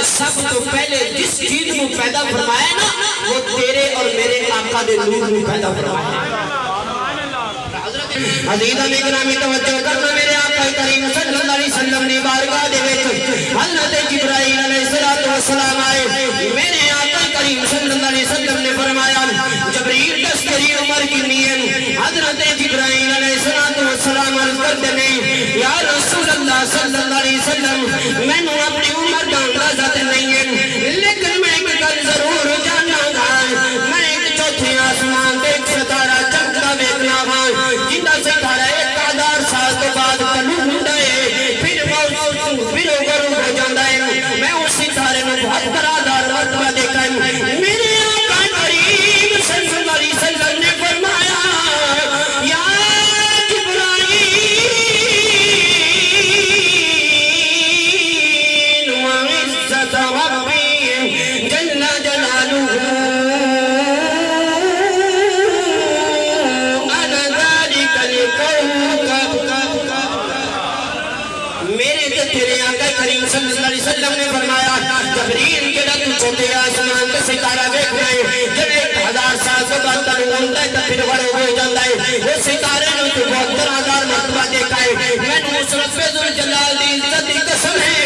سب تو پہلے جس چیز کو پیدا فرمایا نا وہ تیرے اور میرے آقا دے نور کو پیدا فرمایا عزیزہ میں گرامی توجہ کرنا میرے آقا کریم صلی اللہ علیہ وسلم نے بارگاہ دے وچ حضرت جبرائیل علیہ السلام آئے میرے آقا کریم صلی اللہ علیہ وسلم نے فرمایا جبریل دس تیری عمر کتنی ہے حضرت جبرائیل علیہ السلام عرض کرتے ہیں یا رسول اللہ صلی اللہ علیہ وسلم میں نے اپنی عمر کا اندازہ نہیں ہے لیکن میں ایک گل ضرور جاننا گا میں ایک چوتھے آسمان دے ایک ستارہ چمکتا دیکھنا گا جنہ ستارہ 1000 سال کے بعد کلو ہوندا ہے پھر وہ غروب ہو جاندا ہے میں اس ستارے میں 72,000 مرتبہ دیکھا ہے میرے آقا کریم صلی اللہ علیہ وسلم نے فرمایا یا جبرائیل وعزت ربی جل جلالہ انا ذالک الکوکب میرے تیرے آقا کریم صلی اللہ علیہ وسلم نے فرمایا جبریل جڑا تو چھوٹے آسمان تے ستارہ دیکھنا ہے جڑے 1000 سال کے بعد تنو ہوندا ہے تے پھر بڑے ہو جاندا ہے وہ ستارے نوں تو 72,000 مرتبہ دیکھا ہے میں اس رب ذوالجلال دی عزت دی قسم ہے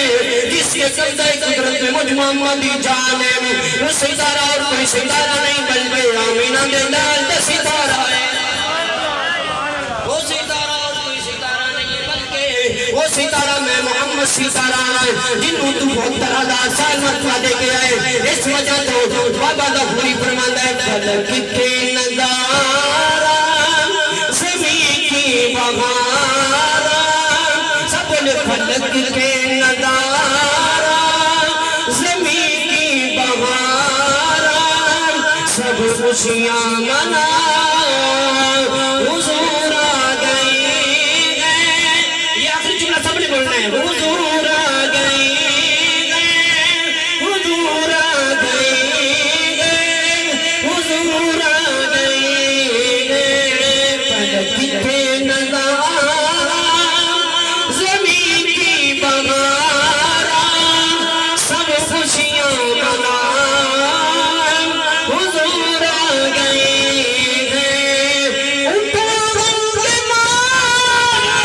جس کے قبضہ قدرت میں مجھ محمد دی جان ہے وہ ستارہ اور کوئی ستارہ نہیں بلکہ آمینہ دے نال تے ستارہ ہے وہ ستارہ اور کوئی ستارہ نہیں ہے بلکہ وہ ستارہ میں محمد ستارہ ہے جنہوں تو 72,000 سال مرتبہ دے کے آئے اس وجہ تو بابا غفوری فرماتا ہے فلک کے نظارہ زمین کی بہارہ سب نے فلک کے نظارہ زمین کی بہارہ سب خوشیاں منا حضور آ گئی ہے یہ آخری جملہ سب نے بولنا ہے حضور آ گئی ہے حضور آ گئی ہے حضور آ گئی ہے فلک کے نظارہ زمین کی بہارہ سب خوشیاں منا حضور آ گئی ہے اٹھا غم کے مارا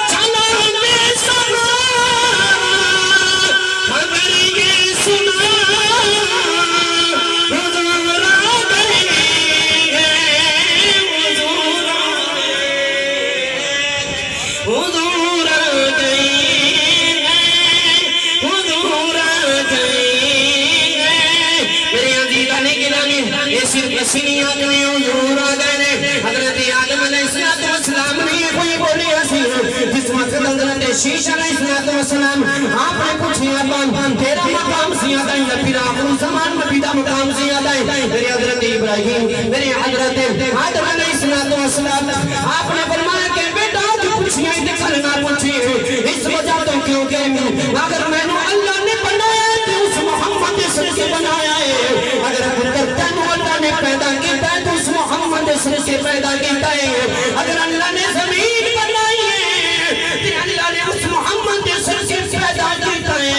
چلا میں سنا خبر یہ سنا حضور آ گئی ہے حضور آ حضور آ گئی ہے حضور آ گئی ہے میرے عزیزہ نے گرامی یہ صرف اسیلیاں نہیں حضور آ گئے نے حضرت آدم علیہ السلام نے یہ کوئی بولی حسین جس وقت حضرت شیش علیہ السلام آپ نے پوچھی ابان تیرا مقام زیادہ ہے پھر آخر زمان میں پیدا مقام زیادہ ہے میرے حضرت ابراہیم میرے حضرت آدم علیہ السلام آپ نے فرمایا کہ بیٹا جو پوچھیاں دکھل نہ پوچھی اس وجہ تو کیوں کہ اگر میں نے اللہ نے بنایا ہے تو اس محمد سر سے بنایا ہے اگر تینو اللہ نے پیدا کیتا ہے تو اس محمد سر سے پیدا کیتا ہے اگر اللہ نے زمین بنائی ہے تو اللہ نے اس محمد سر سے پیدا کیتا ہے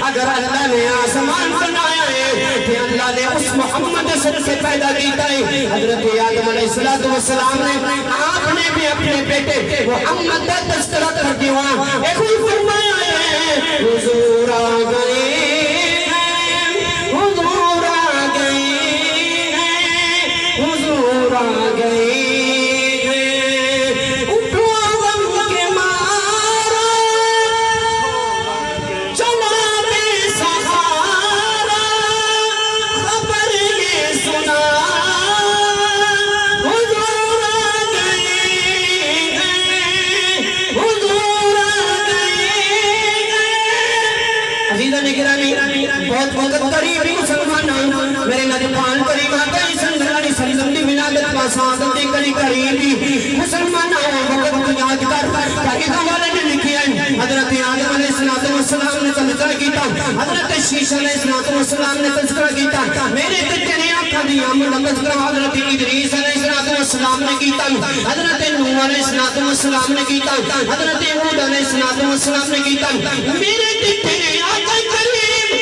اگر اللہ نے آسمان بنایا ہے تو اللہ نے اس محمد سر سے پیدا کیتا ہے حضرت آدم علیہ السلام نے آپ نے بھی اپنے بیٹے محمد کا تذکرہ کر دیا ایک ہی فرمایا ہے حضور آ گئے حضور آ گئے حضور آ گئے اٹھو غم کے مارا چلا بے سہارا خبر یہ سنا حضور آ گئے حضور آ گئے عزیزہ نے گرامی بہت وقت قریب مسلمان میرے نبی پان قریب آتا ہے صلی اللہ علیہ وسلم دی ولادت کا سعادت دی قریب مسلمان وقت کو یاد کر تاکہ حوالے نے لکھی ہے حضرت آدم علیہ السلام نے تذکرہ کیتا حضرت شیش علیہ السلام نے تذکرہ کیتا میرے تیرے آقا دی آمد تذکرہ حضرت ادریس علیہ السلام نے کیتا حضرت نوح علیہ السلام نے کیتا حضرت ہود علیہ السلام نے کیتا میرے تیرے آقا کریم